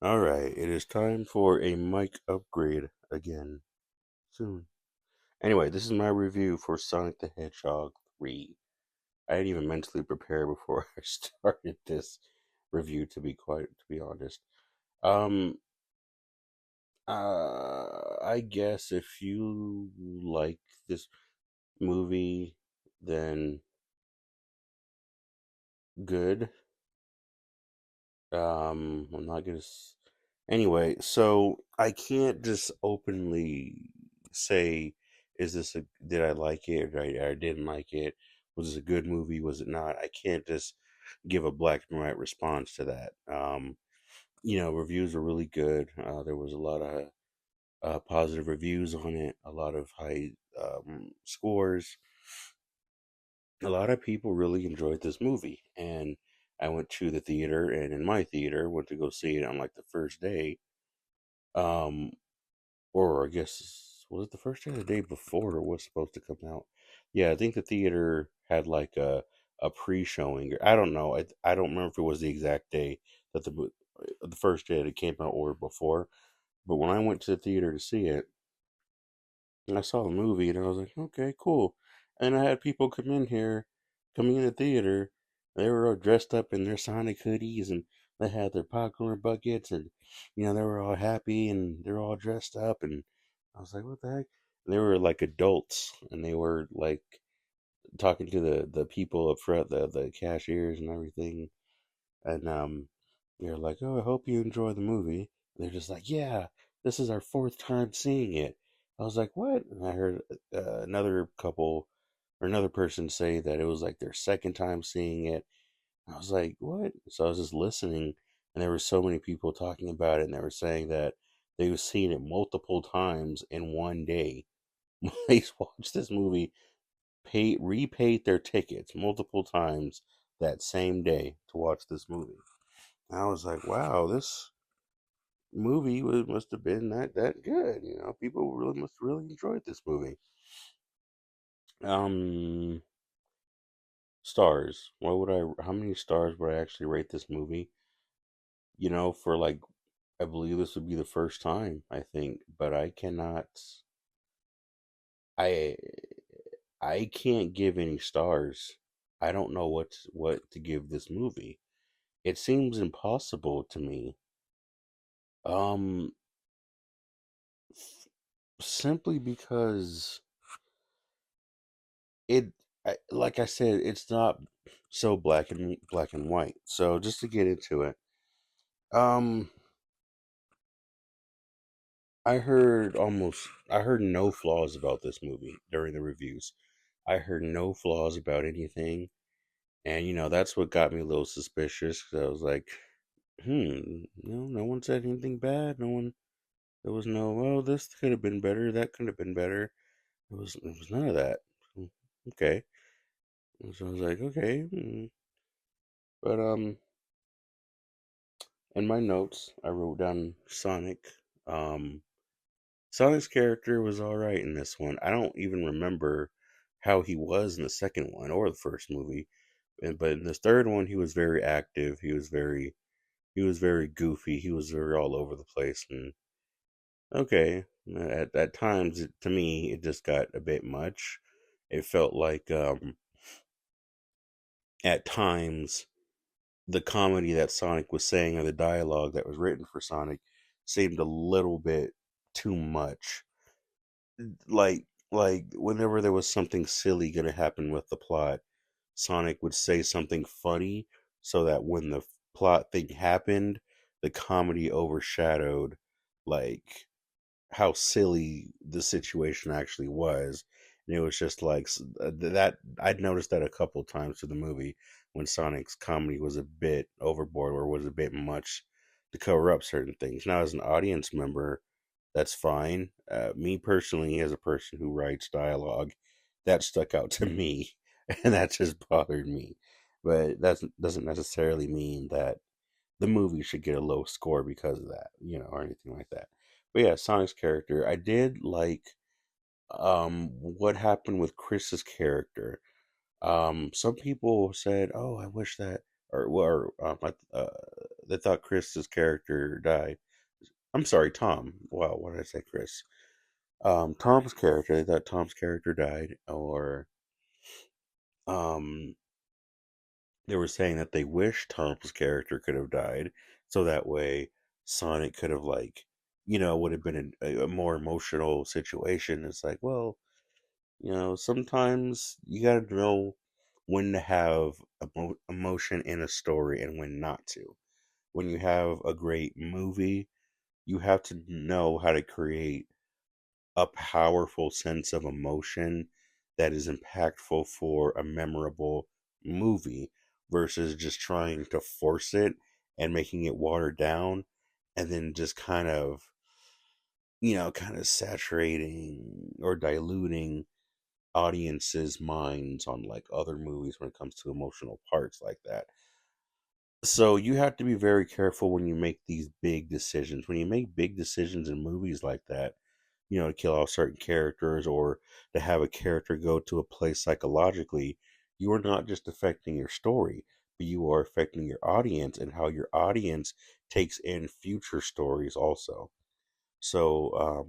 All right, it is time for a mic upgrade again soon. Anyway, this is my review for Sonic the Hedgehog 3. I didn't even mentally prepare before I started this review to be honest. Um I guess if you like this movie, then good. I'm not gonna. Anyway, so I can't just openly say, "Is this a? Did I like it? Or I didn't like it? Was this a good movie? Was it not?" I can't just give a black and white response to that. Reviews are really good. There was a lot of positive reviews on it, a lot of high scores. A lot of people really enjoyed this movie, and I went to the theater, and in my theater, went to go see it on like the first day. Um, or I guess was it the first day or the day before it was supposed to come out? Yeah, I think the theater had like a pre-showing. I don't know. I don't remember if it was the exact day that the first day that it came out or before. But when I went to the theater to see it, and I saw the movie, and I was like, okay, cool. And I had people coming in the theater. They were all dressed up in their Sonic hoodies, and they had their popcorn buckets, and they were all happy, and they're all dressed up, and I was like, what the heck? And they were like adults, and they were like talking to the people up front, the cashiers and everything, and they're like, "Oh, I hope you enjoy the movie." And they're just like, "Yeah, this is our fourth time seeing it." I was like, "What?" And I heard another couple or another person say that it was like their second time seeing it. I was like, "What?" So I was just listening, and there were so many people talking about it, and they were saying that they've seen it multiple times in one day. They watched this movie, repaid their tickets multiple times that same day to watch this movie. I was like, wow, this must have been that good. People really must really enjoyed this movie. Um, stars. What would I? How many stars would I actually rate this movie? For like, I believe this would be the first time. I think, but I cannot. I I can't give any stars. I don't know what to give this movie. It seems impossible to me. Um, simply because it like I said, it's not so black and white. So just to get into it, um, I heard no flaws about this movie during the reviews. I heard no flaws about anything, and that's what got me a little suspicious because I was like, no one said anything bad. No one. There was no, well, this could have been better. That could have been better. It was none of that. Hmm, okay. And so I was like, okay, but in my notes, I wrote down Sonic. Um, Sonic's character was all right in this one. I don't even remember how he was in the second one or the first movie, but in the third one, he was very active. He was very goofy. He was very all over the place. And okay, at times, to me, it just got a bit much. It felt like at times the comedy that Sonic was saying or the dialogue that was written for Sonic seemed a little bit too much. Like whenever there was something silly gonna happen with the plot, Sonic would say something funny so that when the plot thing happened, the comedy overshadowed like how silly the situation actually was. And it was just like that. I'd noticed that a couple times through the movie when Sonic's comedy was a bit overboard or was a bit much to cover up certain things. Now, as an audience member, that's fine. Me personally, as a person who writes dialogue, that stuck out to me, and that just bothered me. But that doesn't necessarily mean that the movie should get a low score because of that, or anything like that. But yeah, Sonic's character, I did like what happened with Chris's character. Some people said, "Oh, I wish that," they thought Chris's character died. I'm sorry, Tom. Wow, why did I say Chris? Tom's character. They thought Tom's character died, or um, they were saying that they wish Tom's character could have died, so that way Sonic could have would have been a more emotional situation. It's like, well, sometimes you got to know when to have emotion in a story and when not to. When you have a great movie, you have to know how to create a powerful sense of emotion that is impactful for a memorable movie versus just trying to force it and making it watered down and then just kind of saturating or diluting audiences' minds on like other movies when it comes to emotional parts like that. So you have to be very careful when you make these big decisions. When you make big decisions in movies like that, to kill off certain characters or to have a character go to a place psychologically, you are not just affecting your story, but you are affecting your audience and how your audience takes in future stories also. So,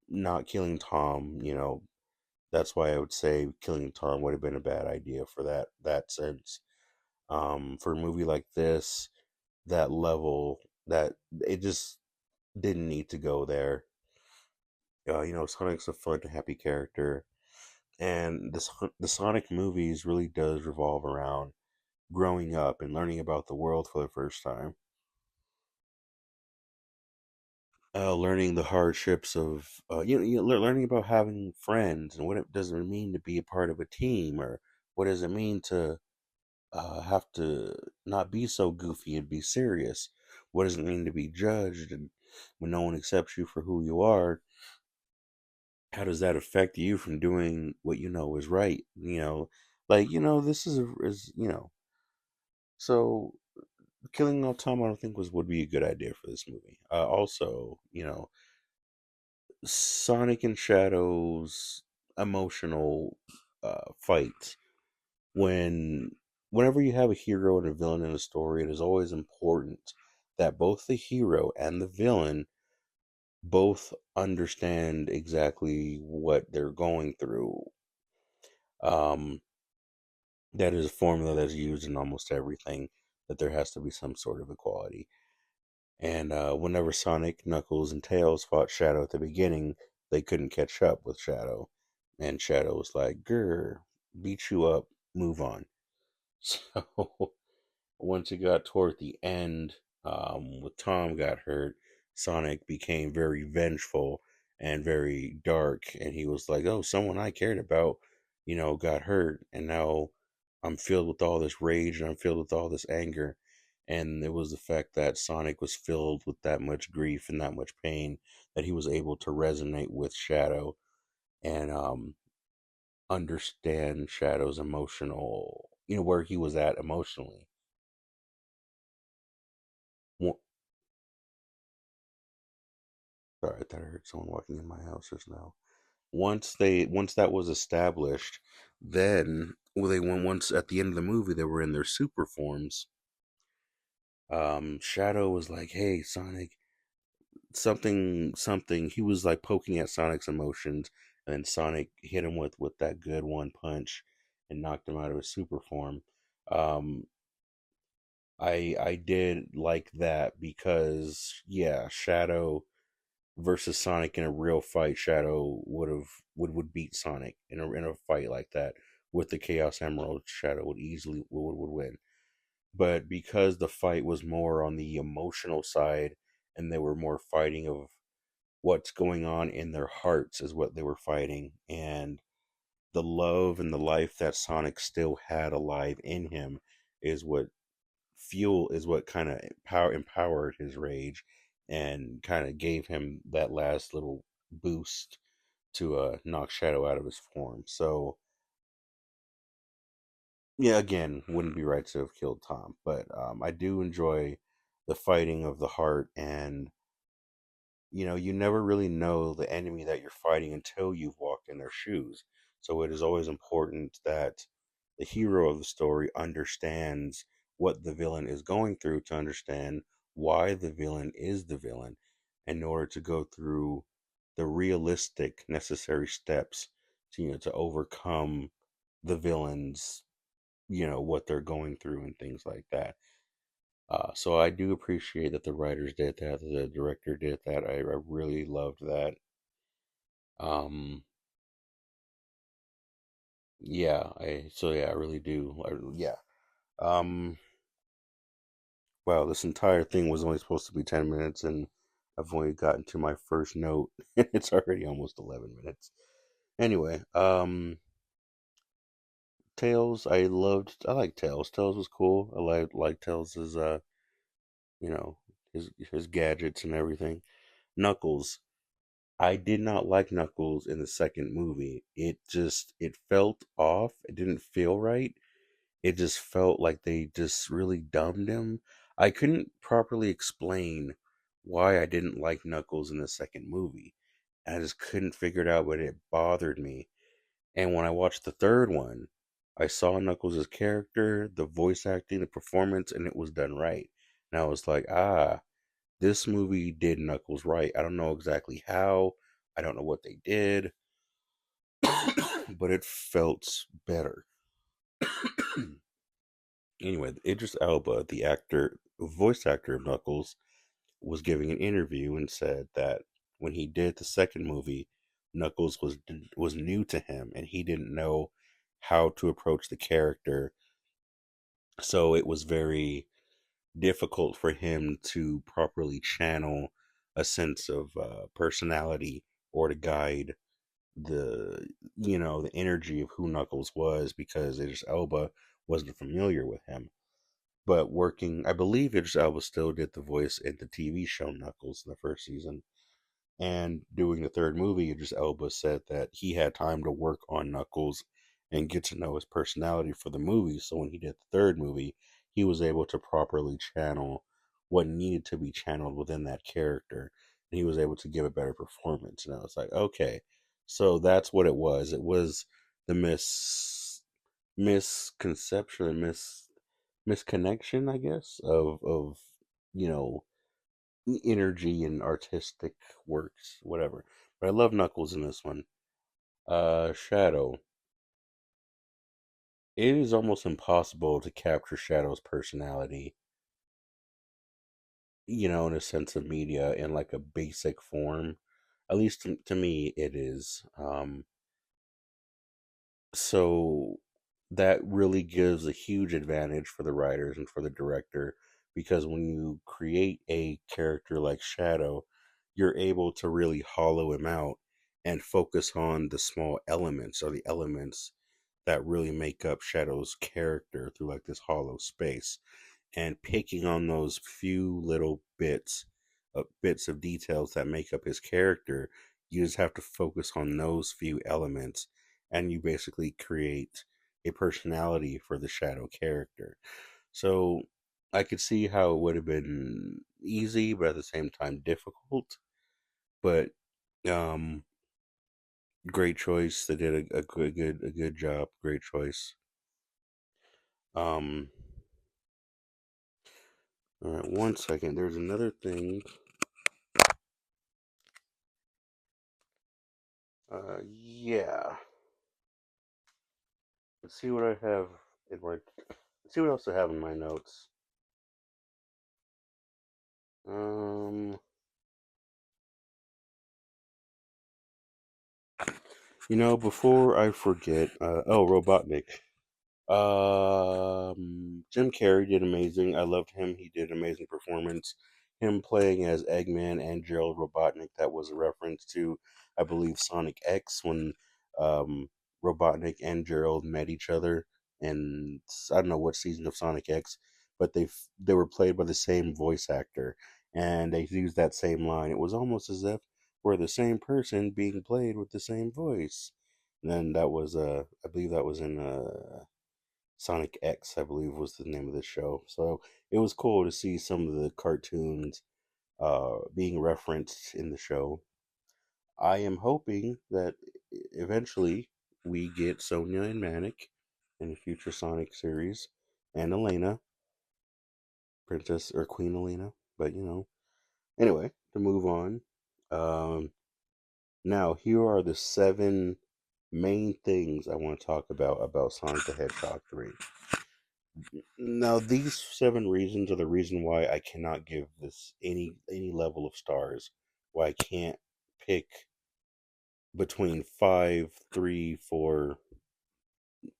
not killing Tom, that's why I would say killing Tom would have been a bad idea for that sense. For a movie like this, that level, that it just didn't need to go there. Sonic's a fun, happy character, and the Sonic movies really does revolve around growing up and learning about the world for the first time. Learning the hardships of learning about having friends and what it does it mean to be a part of a team, or what does it mean to have to not be so goofy and be serious. What does it mean to be judged and when no one accepts you for who you are? How does that affect you from doing what you know is right? This is so killing off Tom, I don't think would be a good idea for this movie. Also, Sonic and Shadow's emotional fight when whenever you have a hero and a villain in a story, it is always important that both the hero and the villain both understand exactly what they're going through. Um, that is a formula that's used in almost everything, that there has to be some sort of equality. And whenever Sonic, Knuckles, and Tails fought Shadow at the beginning, they couldn't catch up with Shadow. And Shadow was like, grr, beat you up, move on. So once it got toward the end, with Tom got hurt, Sonic became very vengeful and very dark, and he was like, "Oh, someone I cared about, got hurt, and now I'm filled with all this rage and I'm filled with all this anger." And it was the fact that Sonic was filled with that much grief and that much pain that he was able to resonate with Shadow and understand Shadow's emotional, where he was at emotionally. Sorry, I thought I heard someone walking in my house just now. Once that was established, then they went once at the end of the movie they were in their super forms. Shadow was like, "Hey, Sonic, something, something." He was like poking at Sonic's emotions, and then Sonic hit him with that good one punch and knocked him out of his super form. Um, I did like that because yeah, Shadow versus Sonic in a real fight, Shadow would beat Sonic in a fight like that with the Chaos Emerald. Shadow would easily would win. But because the fight was more on the emotional side, and they were more fighting of what's going on in their hearts is what they were fighting, and the love and the life that Sonic still had alive in him is what kind of empowered his rage and kind of gave him that last little boost to knock Shadow out of his form. So yeah, again, wouldn't be right to have killed Tom, but I do enjoy the fighting of the heart, and you never really know the enemy that you're fighting until you've walked in their shoes. So it is always important that the hero of the story understands what the villain is going through to understand why the villain is the villain in order to go through the realistic necessary steps to to overcome the villains, what they're going through and things like that. So I do appreciate that the writers did that, the director did that. I really loved that. Um, yeah, I really do. Yeah. Um, wow, this entire thing was only supposed to be 10 minutes, and I've only gotten to my first note, and it's already almost 11 minutes. Anyway, Tails, I like Tails. Tails was cool. I like Tails' you know, his gadgets and everything. Knuckles, I did not like Knuckles in the second movie. It felt off. It didn't feel right. It just felt like they just really dumbed him. I couldn't properly explain why I didn't like Knuckles in the second movie. I just couldn't figure it out, but it bothered me. And when I watched the third one, I saw Knuckles' character, the voice acting, the performance, and it was done right. And I was like, this movie did Knuckles right. I don't know exactly how. I don't know what they did, but it felt better. Anyway, Idris Elba, the voice actor of Knuckles, was giving an interview and said that when he did the second movie, Knuckles was new to him and he didn't know how to approach the character. So it was very difficult for him to properly channel a sense of personality or to guide the the energy of who Knuckles was because Idris Elba wasn't familiar with him. But working, I believe Idris Elba still did the voice in the TV show Knuckles in the first season. And doing the third movie, Idris Elba said that he had time to work on Knuckles and get to know his personality for the movie. So when he did the third movie, he was able to properly channel what needed to be channeled within that character. And he was able to give a better performance. And I was like, okay, so that's what it was. It was the misconception and misconnection, I guess, of you know energy and artistic works, whatever. But I love Knuckles in this one. Shadow. It is almost impossible to capture Shadow's personality, in a sense of media in like a basic form. At least to me, it is. So that really gives a huge advantage for the writers and for the director because when you create a character like Shadow, you're able to really hollow him out and focus on the small elements or the elements that really make up Shadow's character through like this hollow space and picking on those few little bits of details that make up his character. You just have to focus on those few elements and you basically create a personality for the Shadow character. So I could see how it would have been easy but at the same time difficult. But um great choice. They did a good job. Great choice. um all right, one second. There's another thing. Yeah. Let's see what I have in my. Let's see what else I have in my notes. Um, before I forget, Robotnik. Jim Carrey did amazing. I loved him. He did an amazing performance. Him playing as Eggman and Gerald Robotnik. That was a reference to, I believe, Sonic X when um, Robotnik and Gerald met each other. And I don't know what season of Sonic X, but they were played by the same voice actor, and they used that same line. It was almost as if we're the same person being played with the same voice. And then that was I believe that was in Sonic X, I believe was the name of the show. So it was cool to see some of the cartoons being referenced in the show. I am hoping that eventually we get Sonia and Manic in the future Sonic series and Elena. Princess or Queen Elena. But anyway, to move on. Um, Now here are the seven main things I want to talk about Sonic the Hedgehog 3. Now these seven reasons are the reason why I cannot give this any level of stars. Why I can't pick between five, three, four,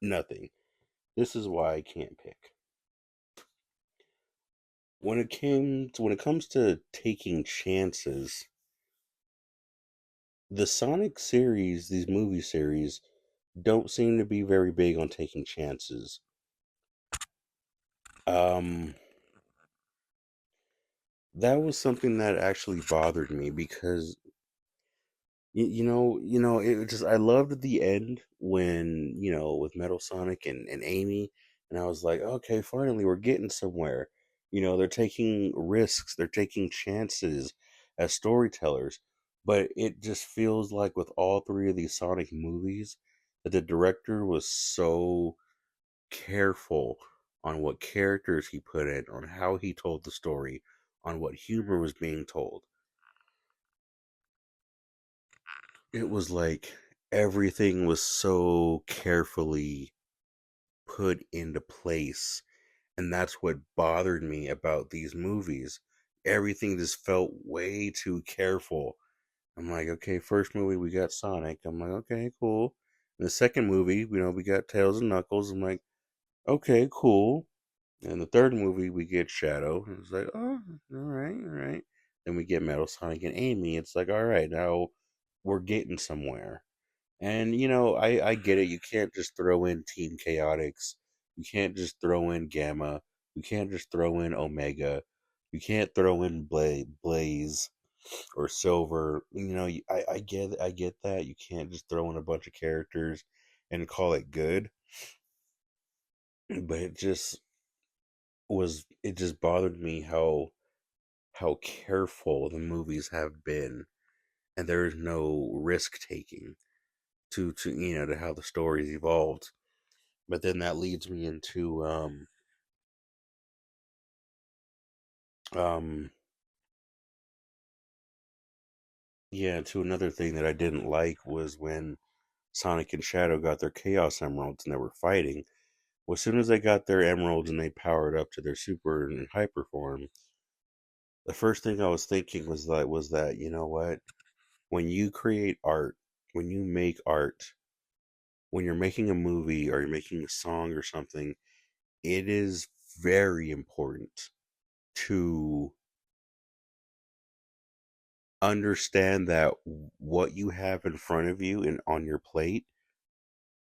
nothing. This is why I can't pick. When it comes to taking chances, the Sonic series, these movie series, don't seem to be very big on taking chances. Um, that was something that actually bothered me because it just I loved the end when with Metal Sonic and Amy, and I was like, okay, finally we're getting somewhere. They're taking risks, they're taking chances as storytellers, but it just feels like with all three of these Sonic movies that the director was so careful on what characters he put in, on how he told the story, on what humor was being told. It was like everything was so carefully put into place. And that's what bothered me about these movies. Everything just felt way too careful. I'm like, okay, first movie we got Sonic. I'm like, okay, cool. In the second movie, we got Tails and Knuckles. I'm like, okay, cool. And the third movie we get Shadow. It's like, oh, all right, all right. Then we get Metal Sonic and Amy. It's like, all right, now we're getting somewhere. And I get it. You can't just throw in Team Chaotix. You can't just throw in Gamma. You can't just throw in Omega. You can't throw in Blaze or Silver. I get that. You can't just throw in a bunch of characters and call it good. But it just bothered me how careful the movies have been, and there is no risk taking to how the stories evolved. But then that leads me into um yeah, to another thing that I didn't like was when Sonic and Shadow got their Chaos Emeralds and they were fighting. Well, as soon as they got their emeralds and they powered up to their super and hyper form, the first thing I was thinking was that you know what? When you create art, when you make art, when you're making a movie or you're making a song or something, it is very important to understand that what you have in front of you and on your plate,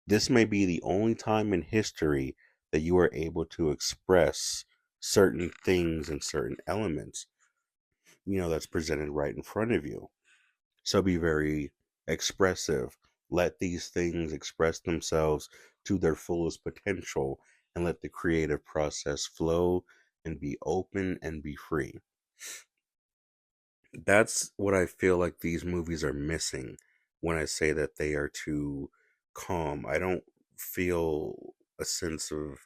this may be the only time in history that you are able to express certain things and certain elements, that's presented right in front of you. So be very expressive. Let these things express themselves to their fullest potential and let the creative process flow and be open and be free. That's what I feel like these movies are missing when I say that they are too calm. I don't feel a sense of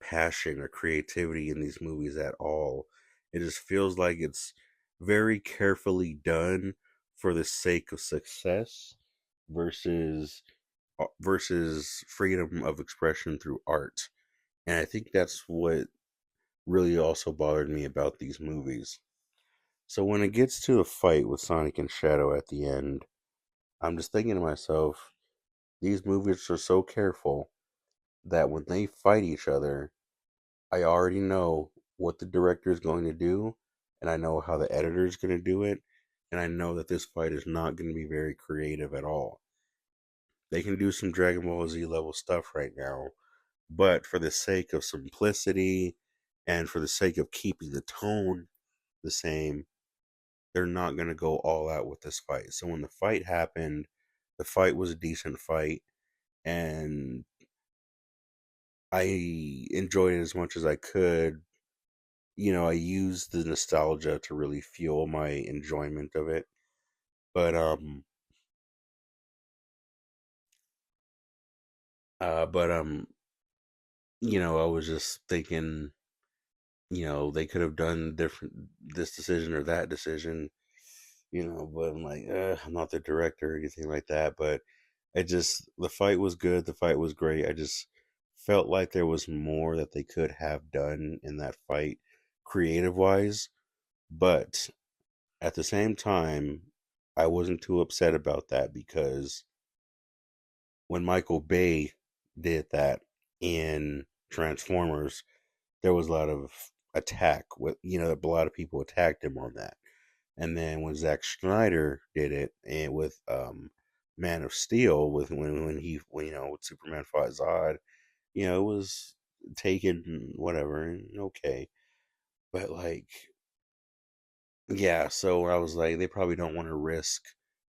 passion or creativity in these movies at all. It just feels like it's very carefully done for the sake of success versus versus freedom of expression through art. And I think that's what really also bothered me about these movies. So when it gets to a fight with Sonic and Shadow at the end, I'm just thinking to myself, these movies are so careful that when they fight each other, I already know what the director is going to do, and I know how the editor is going to do it, and I know that this fight is not going to be very creative at all. They can do some Dragon Ball Z level stuff right now, but for the sake of simplicity and for the sake of keeping the tone the same, they're not going to go all out with this fight. So when the fight happened, the fight was a decent fight, and I enjoyed it as much as I could. I used the nostalgia to really fuel my enjoyment of it. But but I was just thinking They could have done different this decision or that decision, but I'm like, I'm not the director or anything like that. But the fight was good. The fight was great. I just felt like there was more that they could have done in that fight, creative wise. But at the same time, I wasn't too upset about that because when Michael Bay did that in Transformers, there was a lot of attack with a lot of people attacked him on that. And then when Zack Snyder did it and with Man of Steel with when with Superman fought Zod, it was taken whatever and okay. But like yeah, so I was like they probably don't want to risk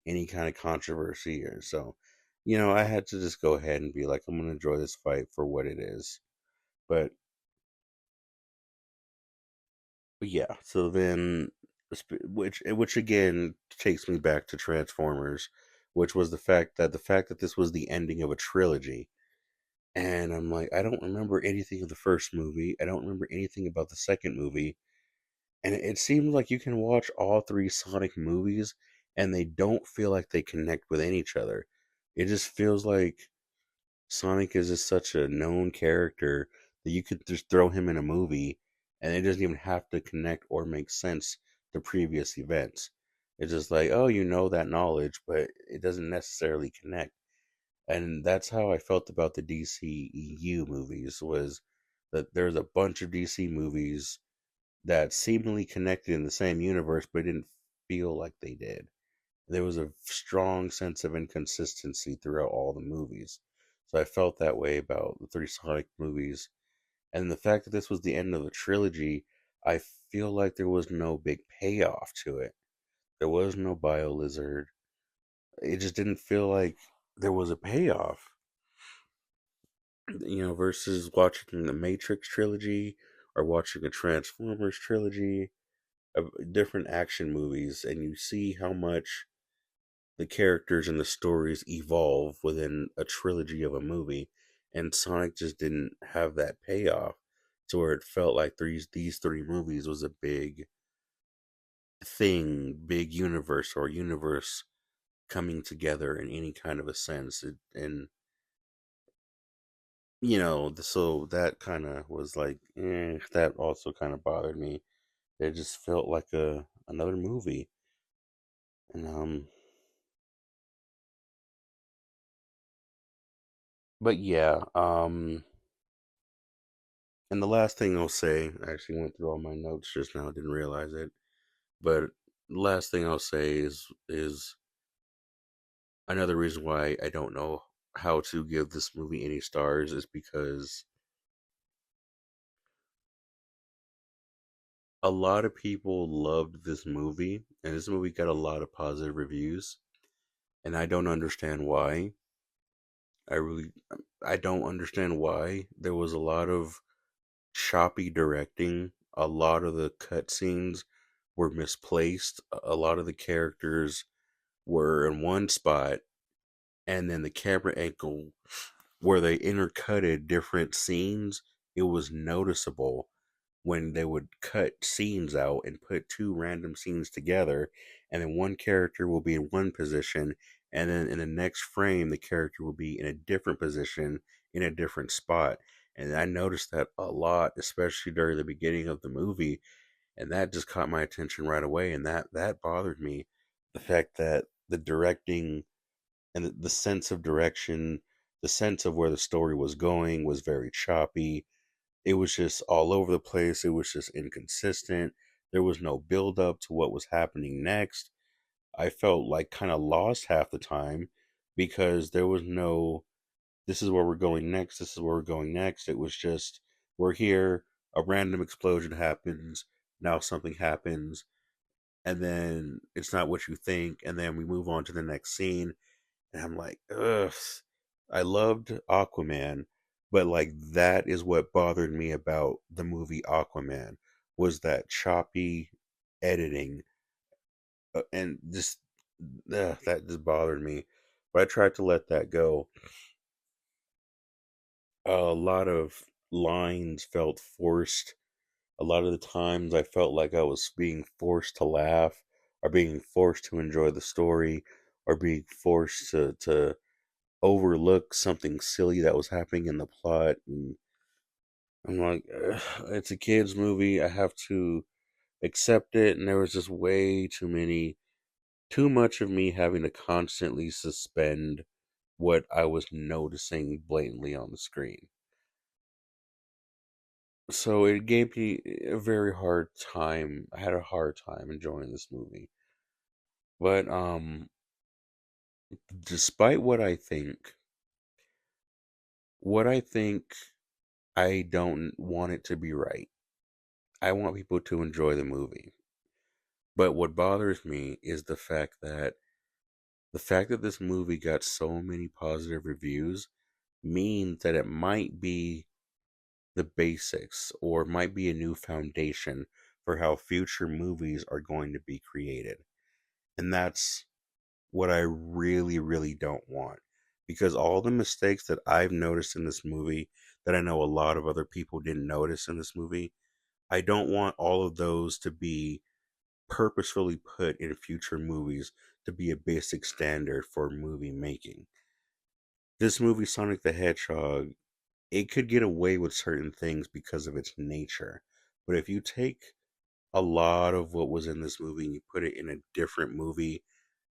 any kind of controversy or so. I had to just go ahead and be like I'm going to enjoy this fight for what it is. But But yeah, so then, which again takes me back to Transformers, which was the fact that this was the ending of a trilogy, and I'm like, I don't remember anything of the first movie. I don't remember anything about the second movie, and it seems like you can watch all three Sonic movies, and they don't feel like they connect with each other. It just feels like Sonic is just such a known character that you could just throw him in a movie and it doesn't even have to connect or make sense to previous events. It's just like, oh, you know that knowledge, but it doesn't necessarily connect. And that's how I felt about the DCEU movies was that there's a bunch of DC movies that seemingly connected in the same universe but didn't feel like they did. There was a strong sense of inconsistency throughout all the movies. So I felt that way about the three Sonic movies. And the fact that this was the end of the trilogy, I feel like there was no big payoff to it. There was no Bio Lizard. It just didn't feel like there was a payoff. Versus watching the Matrix trilogy or watching a Transformers trilogy of different action movies, and you see how much the characters and the stories evolve within a trilogy of a movie, and Sonic just didn't have that payoff to where it felt like these three movies was a big thing, big universe coming together in any kind of a sense. And so that kind of was like, that also kind of bothered me. It just felt like another movie, and but yeah, and the last thing I'll say, I actually went through all my notes just now, didn't realize it. But the last thing I'll say is another reason why I don't know how to give this movie any stars is because a lot of people loved this movie, and this movie got a lot of positive reviews, and I don't understand why. I really, I don't understand why. There was a lot of choppy directing. A lot of the cutscenes were misplaced. A lot of the characters were in one spot, and then the camera angle where they intercutted different scenes, it was noticeable when they would cut scenes out and put two random scenes together, and then one character will be in one position, and then in the next frame, the character will be in a different position in a different spot. And I noticed that a lot, especially during the beginning of the movie, and that just caught my attention right away, and that bothered me. The fact that the directing and the sense of direction, the sense of where the story was going was very choppy. It was just all over the place. It was just inconsistent. There was no build up to what was happening next. I felt like kind of lost half the time because there was no this is where we're going next, this is where we're going next. It was just we're here, a random explosion happens, now something happens, and then it's not what you think, and then we move on to the next scene, and I'm like, ugh. I loved Aquaman, but like that is what bothered me about the movie Aquaman was that choppy editing, and just that just bothered me. But I tried to let that go. A lot of lines felt forced. A lot of the times I felt like I was being forced to laugh, or being forced to enjoy the story, or being forced to overlook something silly that was happening in the plot. And I'm like, "Ugh, it's a kids' movie. I have to accept it." And there was just way too much of me having to constantly suspend what I was noticing blatantly on the screen. So it gave me a very hard time. I had a hard time enjoying this movie. But despite what I think, I don't want it to be right. I want people to enjoy the movie. But what bothers me is the fact that this movie got so many positive reviews means that it might be the basics, or might be a new foundation for how future movies are going to be created. And that's what I really, really don't want. Because all the mistakes that I've noticed in this movie, that I know a lot of other people didn't notice in this movie, I don't want all of those to be purposefully put in future movies to be a basic standard for movie making. This movie, Sonic the Hedgehog, it could get away with certain things because of its nature. But if you take a lot of what was in this movie and you put it in a different movie,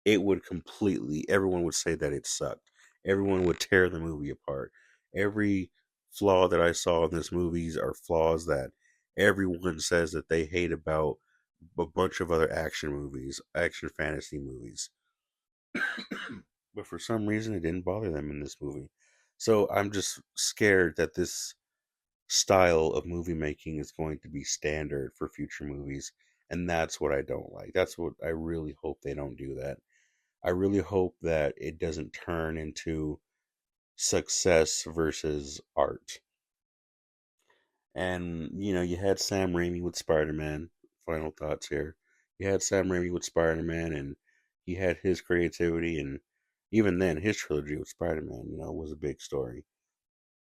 it would completely, everyone would say that it sucked. Everyone would tear the movie apart. Every flaw that I saw in this movie are flaws that everyone says that they hate about a bunch of other action movies, action fantasy movies. But for some reason, it didn't bother them in this movie. So I'm just scared that this style of movie making is going to be standard for future movies. And that's what I don't like. That's what I really hope they don't do that. I really hope that it doesn't turn into success versus art. And, you had Sam Raimi with Spider Man. Final thoughts here. You had Sam Raimi with Spider Man, and he had his creativity. And even then, his trilogy with Spider Man, was a big story.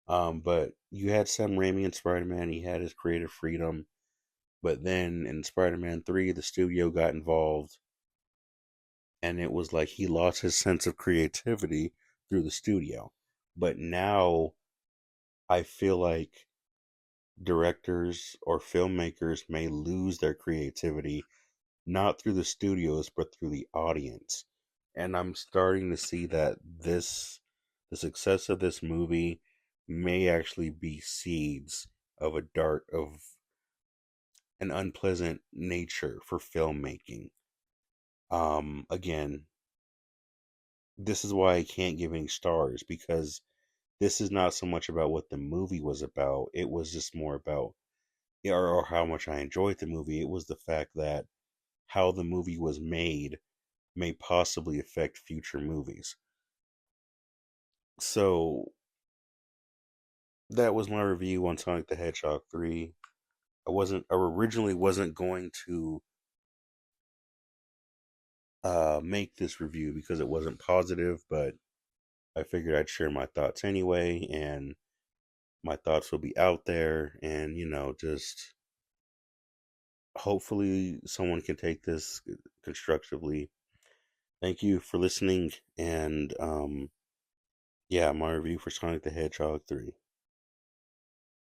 But you had Sam Raimi in Spider Man, he had his creative freedom. But then in Spider Man 3, the studio got involved, and it was like he lost his sense of creativity through the studio. But now I feel like directors or filmmakers may lose their creativity not through the studios but through the audience. And I'm starting to see that the success of this movie may actually be seeds of an unpleasant nature for filmmaking. Again, this is why I can't give any stars, because this is not so much about what the movie was about. It was just more about, or how much I enjoyed the movie. It was the fact that how the movie was made may possibly affect future movies. So that was my review on Sonic the Hedgehog 3. I originally wasn't going to make this review because it wasn't positive, but I figured I'd share my thoughts anyway, and my thoughts will be out there, and just hopefully someone can take this constructively. Thank you for listening, and yeah, my review for Sonic the Hedgehog 3.